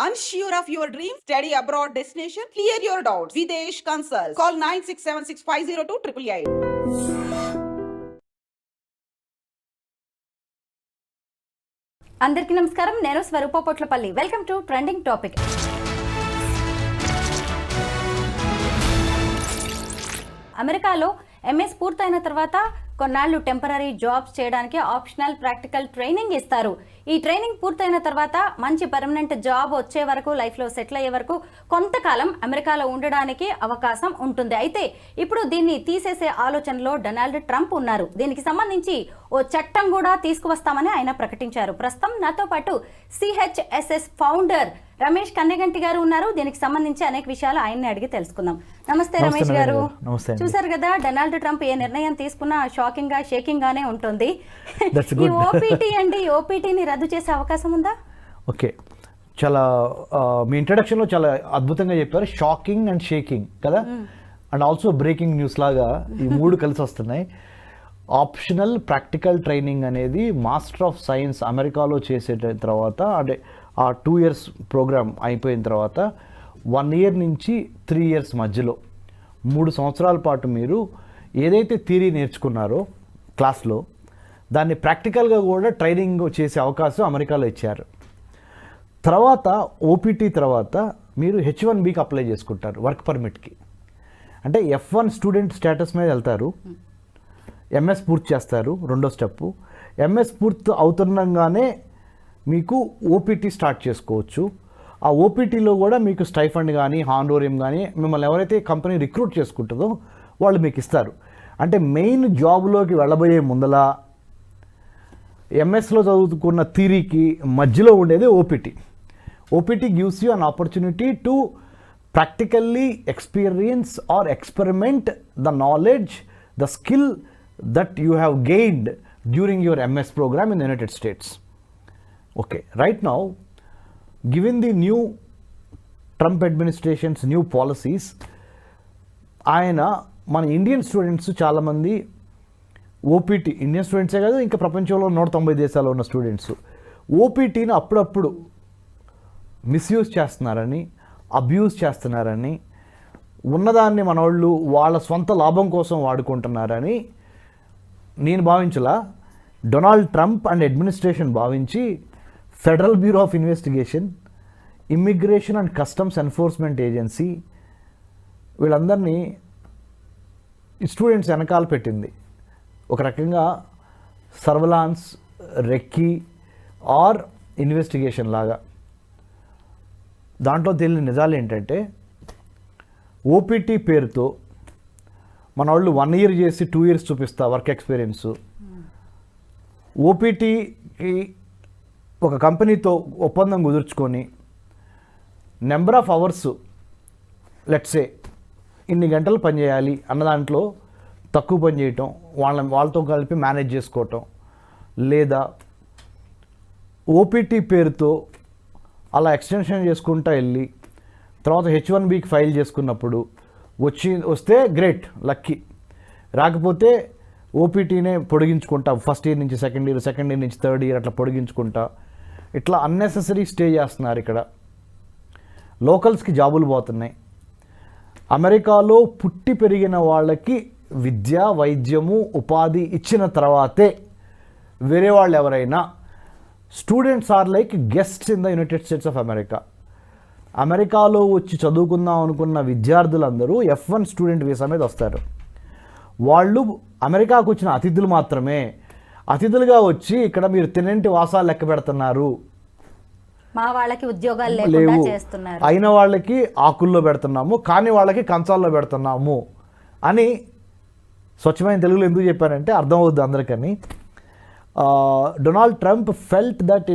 Unsure of your dream? Study abroad destination? Clear your doubts. Videsh Consult. Call 9676502888. అందరికీ నమస్కారం. నేను Swaroopa Potlapalli. Welcome to trending topic. అమెరికాలో MS పూర్తయిన తర్వాత కొన్నాళ్ళు టెంపరీ జాబ్స్ చేయడానికి ఆప్షనల్ ప్రాక్టికల్ ట్రైనింగ్ ఇస్తారు. ఈ ట్రైనింగ్ పూర్తయిన తర్వాత మంచి పర్మనెంట్ జాబ్ వచ్చే వరకు, లైఫ్లో సెటిల్ అయ్యే వరకు కొంతకాలం అమెరికాలో ఉండడానికి అవకాశం ఉంటుంది. అయితే ఇప్పుడు దీన్ని తీసేసే ఆలోచనలో డొనాల్డ్ ట్రంప్ ఉన్నారు. దీనికి సంబంధించి ఓ చట్టం కూడా తీసుకువస్తామని ఆయన ప్రకటించారు. ప్రస్తుతం నాతో పాటు సిహెచ్ఎస్ఎస్ ఫౌండర్ రమేష్ కన్నెగంటి గారు ఉన్నారు. దీనికి సంబంధించి అనేక విషయాలు ఆయన్ని అడిగి తెలుసుకుందాం. నమస్తే రమేష్ గారు. చూసారు కదా, డొనాల్డ్ ట్రంప్ ఏ నిర్ణయం తీసుకున్నా షాకింగ్ గా, షేకింగ్ గానే ఉంటుంది. ఈ ఓపీటీ అండి, ఓపీటీని రద్దు చేసే అవకాశం ఉందా? ఓకే, చాలా మీ ఇంట్రడక్షన్లో చాలా అద్భుతంగా చెప్పారు. షాకింగ్ అండ్ షేకింగ్ కదా, అండ్ ఆల్సో బ్రేకింగ్ న్యూస్ లాగా ఈ మూడు కలిసి వస్తున్నాయి. ఆప్షనల్ ప్రాక్టికల్ ట్రైనింగ్ అనేది మాస్టర్ ఆఫ్ సైన్స్ అమెరికాలో చేసే తర్వాత, అంటే ఆ 2 years ప్రోగ్రామ్ అయిపోయిన తర్వాత 1 year నుంచి 3 years మధ్యలో 3 సంవత్సరాల పాటు మీరు ఏదైతే థియరీ నేర్చుకున్నారో క్లాస్లో, దాన్ని ప్రాక్టికల్గా కూడా ట్రైనింగ్ చేసే అవకాశం అమెరికాలో ఇచ్చారు. తర్వాత ఓపీటీ తర్వాత మీరు H1Bకి అప్లై చేసుకుంటారు, వర్క్ పర్మిట్కి. అంటే F1 స్టూడెంట్ స్టేటస్ మీద వెళ్తారు, ఎంఎస్ పూర్తి చేస్తారు, రెండో స్టెప్పు. ఎంఎస్ పూర్తి అవుతుండగానే మీకు ఓపీటీ స్టార్ట్ చేసుకోవచ్చు. ఆ ఓపీటీలో కూడా మీకు స్టైఫండ్ కానీ, హానోరియం కానీ, మిమ్మల్ని ఎవరైతే కంపెనీ రిక్రూట్ చేసుకుంటుందో వాళ్ళు మీకు ఇస్తారు. అంటే మెయిన్ జాబ్లోకి వెళ్ళబోయే ముందల ఎంఎస్లో చదువుకున్న థియరీకి మధ్యలో ఉండేది OPT. OPT gives you an opportunity to practically experience or experiment the knowledge, the skill that you have gained during your MS program in the United States. Okay, right now, given the new Trump administration's new policies, ఆయన మన Indian students చాలామంది OPT, Indian స్టూడెంట్సే కాదు, ఇంకా ప్రపంచంలో 190 దేశాల్లో ఉన్న students ఓపీటీని అప్పుడప్పుడు misuse చేస్తున్నారని, అబ్యూజ్ చేస్తున్నారని, ఉన్నదాన్ని మన వాళ్ళు వాళ్ళ సొంత లాభం కోసం వాడుకుంటున్నారని నేను భావించలా. డొనాల్డ్ ట్రంప్ అండ్ అడ్మినిస్ట్రేషన్ భావించి federal bureau of investigation, immigration and customs enforcement agency వీళ్ళందరినీ స్టూడెంట్స్ వెనకాల పెట్టింది. ఒక రకంగా సర్వలాన్స్, రెక్కీ ఆర్ ఇన్వెస్టిగేషన్ లాగా. దాంట్లో తెలియని నిజాలు ఏంటంటే, ఓపీటీ పేరుతో మన వాళ్ళు 1 year చేసి 2 years చూపిస్తా వర్క్ ఎక్స్పీరియన్స్. ఓపీటీకి ఒక కంపెనీతో ఒప్పందం కుదుర్చుకొని నెంబర్ ఆఫ్ అవర్స్, లెట్సే ఇన్ని గంటలు పనిచేయాలి అన్న దాంట్లో తక్కువ పని చేయటం, వాళ్ళతో కలిపి మేనేజ్ చేసుకోవటం, లేదా ఓపీటీ పేరుతో అలా ఎక్స్టెన్షన్ చేసుకుంటూ వెళ్ళి తర్వాత H1Bకి ఫైల్ చేసుకున్నప్పుడు వస్తే గ్రేట్, లక్కీ. రాకపోతే ఓపీటీనే పొడిగించుకుంటా, ఫస్ట్ ఇయర్ నుంచి సెకండ్ ఇయర్, సెకండ్ ఇయర్ నుంచి థర్డ్ ఇయర్ అట్లా పొడిగించుకుంటా, ఇట్లా అన్నెసెసరీ స్టే చేస్తున్నారు. ఇక్కడ లోకల్స్కి జాబులు పోతున్నాయి. అమెరికాలో పుట్టి పెరిగిన వాళ్ళకి విద్య, వైద్యము, ఉపాధి ఇచ్చిన తర్వాతే వేరే వాళ్ళు ఎవరైనా, students or like guests in the United States of America. అమెరికాలో వచ్చి చదువుకుందాం అనుకున్న విద్యార్థులందరూ F1 స్టూడెంట్ వీసా మీద వస్తారు. వాళ్ళు అమెరికాకు వచ్చిన అతిథులు మాత్రమే. అతిథులుగా వచ్చి ఇక్కడ మీరు తినంటి వాసాలు లెక్క పెడుతున్నారు, మా వాళ్ళకి ఉద్యోగాలు లేకుండా చేస్తున్నారు, అయిన వాళ్ళకి ఆకుల్లో పెడుతున్నాము, కాని వాళ్ళకి కంచాల్లో పెడుతున్నాము అని స్వచ్ఛమైన తెలుగులో ఎందుకు చెప్పారంటే అర్థమవుద్ది అందరికని. Donald Trump felt that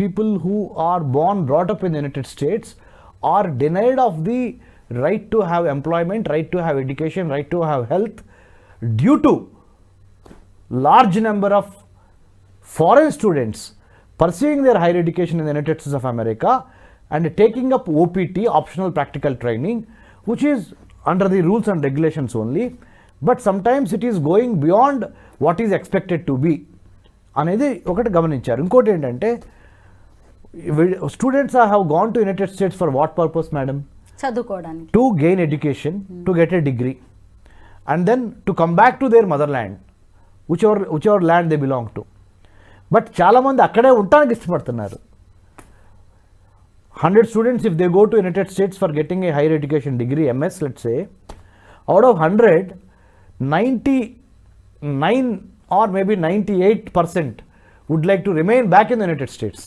people who are born, brought up in the United States are denied of the right to have employment, right to have education, right to have health due to large number of foreign students pursuing their higher education in the United States of America and taking up OPT, optional practical training, which is under the rules and regulations only, but sometimes it is going beyond what is expected to be అనేది ఒకటి గమనించారు. ఇంకోటి ఏంటంటే students have gone to United states for what purpose madam? చదువుకోవడానికి. To gain education, to get a degree, and then to come back to their motherland, whichever land they belong to. But చాలా మంది అక్కడే ఉండడానికి ఇష్టపడుతున్నారు. 100 students, if they go to United States for getting a higher education degree, MS, let's say, out of 100, 99 or maybe 98% would like to remain back in the United States.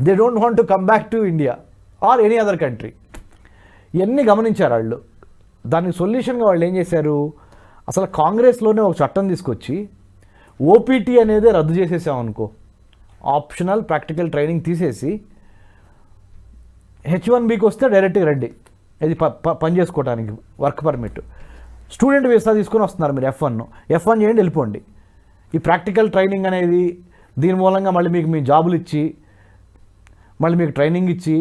They don't want to come back to India or any other country. ఇవన్నీ గమనించారు వాళ్ళు. దానికి సొల్యూషన్గా వాళ్ళు ఏం చేశారు, అసలు కాంగ్రెస్లోనే ఒక చట్టం తీసుకొచ్చి ఓపీటీ అనేది రద్దు చేసేసామనుకో, ఆప్షనల్ ప్రాక్టికల్ ట్రైనింగ్ తీసేసి H1Bకి వస్తే డైరెక్ట్గా రండి, ఇది పని చేసుకోవడానికి వర్క్ పర్మిట్. స్టూడెంట్ వీసా తీసుకొని వస్తున్నారు మీరు, F1 చేయండి వెళ్ళిపోండి. ఈ ప్రాక్టికల్ ట్రైనింగ్ అనేది దీని మూలంగా మళ్ళీ మీకు మీ జాబులు ఇచ్చి, మళ్ళీ మీకు ట్రైనింగ్ ఇచ్చి,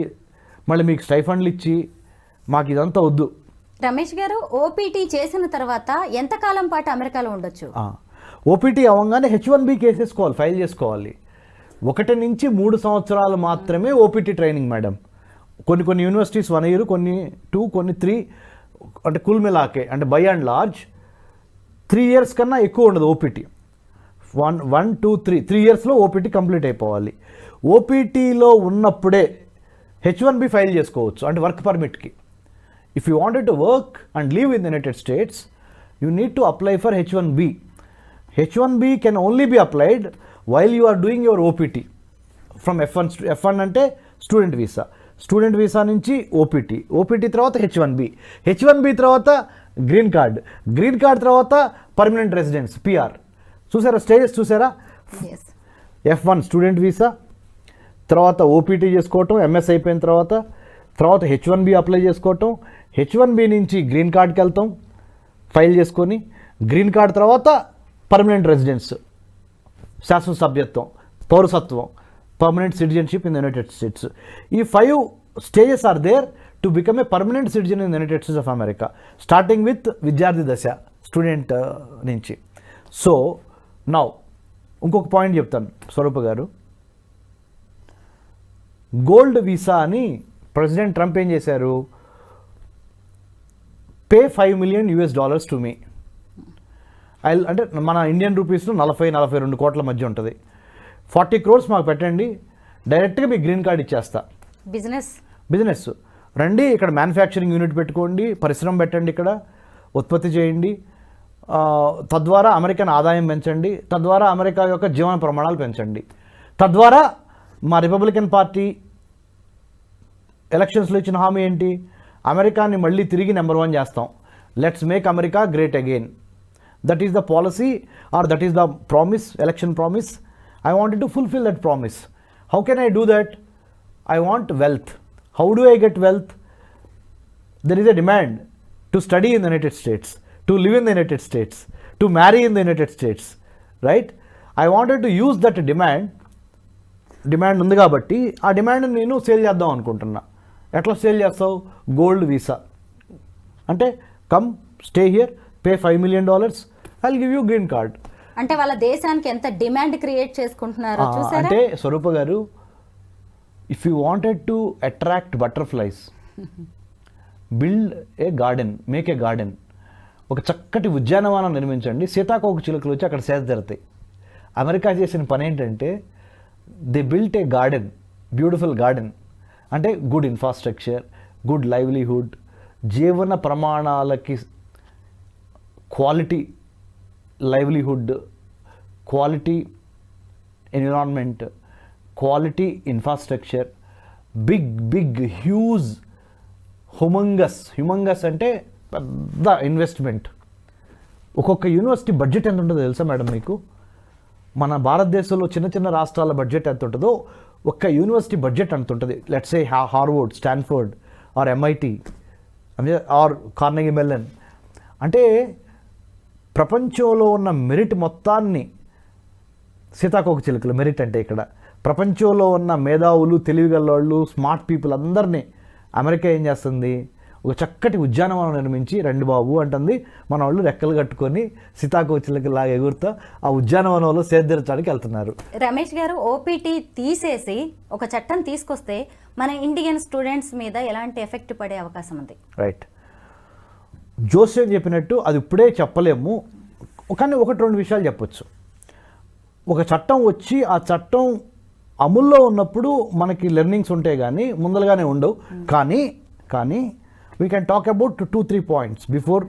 మళ్ళీ మీకు స్టైఫండ్లు ఇచ్చి, మాకు ఇదంతా వద్దు. రమేష్ గారు, ఓపీటీ చేసిన తర్వాత ఎంతకాలం పాటు అమెరికాలో ఉండొచ్చు? ఓపీటీ అవ్వగానే H1B కేసేసుకోవాలి, ఫైల్ చేసుకోవాలి. 1 నుంచి 3 సంవత్సరాలు మాత్రమే ఓపీటీ ట్రైనింగ్ మేడం. కొన్ని యూనివర్సిటీస్ 1 year, కొన్ని 2, కొన్ని 3, అంటే కుల్ మిలాకే, అంటే బై అండ్ లార్జ్ 3 years కన్నా ఎక్కువ ఉండదు ఓపీటీ. 1, 2, 3 yearsలో ఓపీటీ కంప్లీట్ అయిపోవాలి. ఓపీటీలో ఉన్నప్పుడే H1B ఫైల్ చేసుకోవచ్చు, అంటే work పర్మిట్కి. If you wanted to work and live in the United States, you need to apply for H1B. H1B can only be applied while you are doing your OPT. From F1 అంటే student visa, student visa నుంచి OPT, OPT తర్వాత H1B తర్వాత green card తర్వాత permanent residence PR. చూసారా stages చూసారా? F1 student visa, తర్వాత OPT చేసుకోవటం, MS అయిపోయిన తర్వాత H1B అప్లై చేసుకోవటం, H1B నుంచి గ్రీన్ కార్డ్కి వెళ్తాం ఫైల్ చేసుకొని, గ్రీన్ కార్డ్ తర్వాత పర్మనెంట్ రెసిడెన్స్, శాశ్వత సభ్యత్వం, పౌరసత్వం, permanent citizenship in the United States. ఈ 5 stages are there to become a permanent citizen in the United States of America, starting with విద్యార్థి దశ, స్టూడెంట్ నుంచి. సో నౌ ఇంకొక పాయింట్ చెప్తాను స్వరూప గారు. గోల్డ్ వీసా అని ప్రెసిడెంట్ ట్రంప్ ఏం చేశారు, పే $5 million టు మీ. అంటే మన ఇండియన్ రూపీస్లో 40-42 కోట్ల మధ్య ఉంటుంది. 40 crores మాకు పెట్టండి, డైరెక్ట్గా మీకు గ్రీన్ కార్డ్ ఇచ్చేస్తా. బిజినెస్ రండి, ఇక్కడ మ్యానుఫ్యాక్చరింగ్ యూనిట్ పెట్టుకోండి, పరిశ్రమ పెట్టండి, ఇక్కడ ఉత్పత్తి చేయండి, తద్వారా అమెరికన్ ఆదాయం పెంచండి, తద్వారా అమెరికా యొక్క జీవన ప్రమాణాలు పెంచండి, తద్వారా మా రిపబ్లికన్ పార్టీ ఎలక్షన్స్లో ఇచ్చిన హామీ ఏంటి, అమెరికాని మళ్ళీ తిరిగి నెంబర్ 1 చేస్తాం, let's make America great again. That is the policy or that is the promise, election promise. I wanted to fulfil that promise. How can I do that? I want wealth. How do I get wealth? There is a demand to study in the United States, to live in the United States, to marry in the United States, right? I wanted to use that demand ఉంది కాబట్టి ఆ డిమాండ్ని నేను sale చేద్దాం అనుకుంటున్నా. ఎట్లా sale చేస్తావు? Gold visa అంటే come stay here, pay $5 million, I will give you green card. అంటే వాళ్ళ దేశానికి ఎంత డిమాండ్ క్రియేట్ చేసుకుంటున్నారో చూసారా? అంటే స్వరూప గారు, if you wanted to attract butterflies, build a garden, make a garden. ఒక చక్కటి ఉద్యానవనం నిర్మించండి, సీతాకోక చిలుకలు వచ్చి అక్కడ సేద తీరుతాయి. అమెరికా చేసిన పని ఏంటంటే they built a garden, beautiful garden. అంటే గుడ్ ఇన్ఫ్రాస్ట్రక్చర్, గుడ్ లైవ్లీహుడ్, జీవన ప్రమాణాలకి quality livelihood, quality environment, quality infrastructure, big humongous అంటే పెద్ద ఇన్వెస్ట్మెంట్. ఒక్కొక్క యూనివర్సిటీ బడ్జెట్ ఎంత ఉంటుందో తెలుసా మేడం మీకు? మన భారతదేశంలో చిన్న రాష్ట్రాల బడ్జెట్ ఎంత ఉంటుందో ఒక్క యూనివర్సిటీ బడ్జెట్ అంత ఉంటుంది. Let's say Harvard, Stanford or MIT or Carnegie Mellon. అంటే ప్రపంచంలో ఉన్న మెరిట్ మొత్తాన్ని, సీతాకోక చిలుకలు మెరిట్ అంటే ఇక్కడ ప్రపంచంలో ఉన్న మేధావులు, తెలివిగల వాళ్ళు, స్మార్ట్ పీపుల్ అందరినీ అమెరికా ఏం చేస్తుంది, ఒక చక్కటి ఉద్యానవనం నిర్మించి రండి బాబు అంటుంది, మన వాళ్ళు రెక్కలు కట్టుకొని సీతాకోచిలకిలాగా ఎగురుతా ఆ ఉద్యానవనంలో సేద్యడానికి వెళ్తున్నారు. రమేష్ గారు, ఓపీటీ తీసేసి ఒక చట్టం తీసుకొస్తే మన ఇండియన్ స్టూడెంట్స్ మీద ఎలాంటి ఎఫెక్ట్ పడే అవకాశం ఉంది? రైట్, జోస్యం చెప్పినట్టు అది ఇప్పుడే చెప్పలేము, కానీ ఒకటి రెండు విషయాలు చెప్పొచ్చు. ఒక చట్టం వచ్చి ఆ చట్టం అమల్లో ఉన్నప్పుడు మనకి లెర్నింగ్స్ ఉంటాయి కానీ ముందలుగానే ఉండవు. కానీ we can talk about 2-3 points before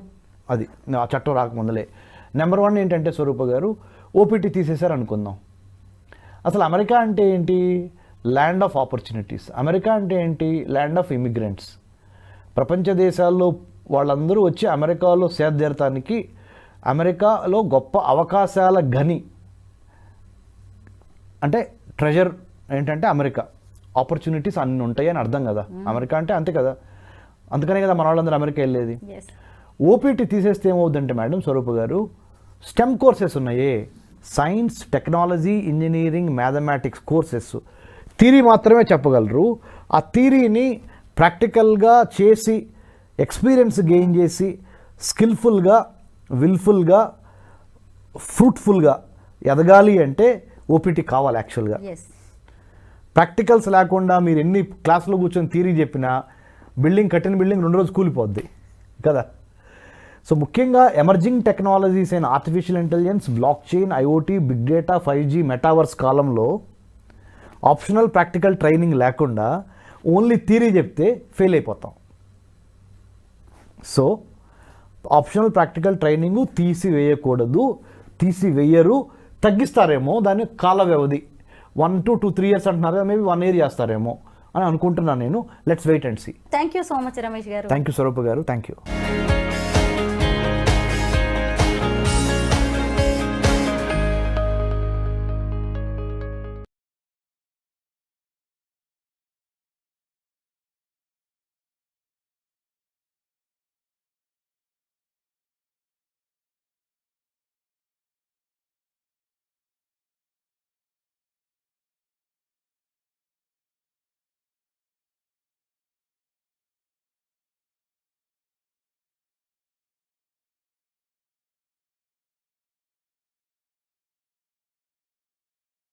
అది ఆ చట్టం రాకముందలే. నెంబర్ 1 ఏంటంటే స్వరూప గారు, ఓపీటీ తీసేశారు అనుకుందాం. అసలు అమెరికా అంటే ఏంటి? Land of opportunities. అమెరికా అంటే ఏంటి? Land of immigrants. ప్రపంచ దేశాల్లో వాళ్ళందరూ వచ్చి అమెరికాలో సేద్యర్థానికి, అమెరికాలో గొప్ప అవకాశాల గని అంటే ట్రెజర్ ఏంటంటే అమెరికా. ఆపర్చునిటీస్ అన్నీ ఉంటాయి అని అర్థం కదా, అమెరికా అంటే అంతే కదా. అందుకనే కదా మన వాళ్ళందరూ అమెరికా వెళ్ళేది. ఓపీటీ తీసేస్తే ఏమవుతుందంటే మేడం స్వరూప గారు, స్టెమ్ కోర్సెస్ ఉన్నాయే, science, technology, engineering, mathematics courses theory మాత్రమే చెప్పగలరు. ఆ థియరీని ప్రాక్టికల్గా చేసి ఎక్స్పీరియన్స్ గెయిన్ చేసి స్కిల్ఫుల్గా, విల్ఫుల్గా, ఫ్రూట్ఫుల్గా ఎదగాలి అంటే ఓపీటీ కావాలి యాక్చువల్గా. ప్రాక్టికల్స్ లేకుండా మీరు ఎన్ని క్లాసులో కూర్చొని థియరీ చెప్పినా కట్టిన బిల్డింగ్ 2 రోజులు కూలిపోద్ది కదా. సో ముఖ్యంగా ఎమర్జింగ్ టెక్నాలజీస్ అయిన artificial intelligence, blockchain, IoT, big data, 5G, metaverse కాలంలో ఆప్షనల్ ప్రాక్టికల్ ట్రైనింగ్ లేకుండా ఓన్లీ థియరీ చెప్తే ఫెయిల్ అయిపోతాం. సో ఆప్షనల్ ప్రాక్టికల్ ట్రైనింగ్ తీసివేయరు, తగ్గిస్తారేమో దాని కాల వ్యవధి. 1 to 2-3 years అంటున్నారు, మేబీ 1 year చేస్తారేమో అని అనుకుంటున్నాను నేను. Let's wait and see. Thank you so much Ramesh garu. Thank you స్వరూప గారు, థ్యాంక్ యూ.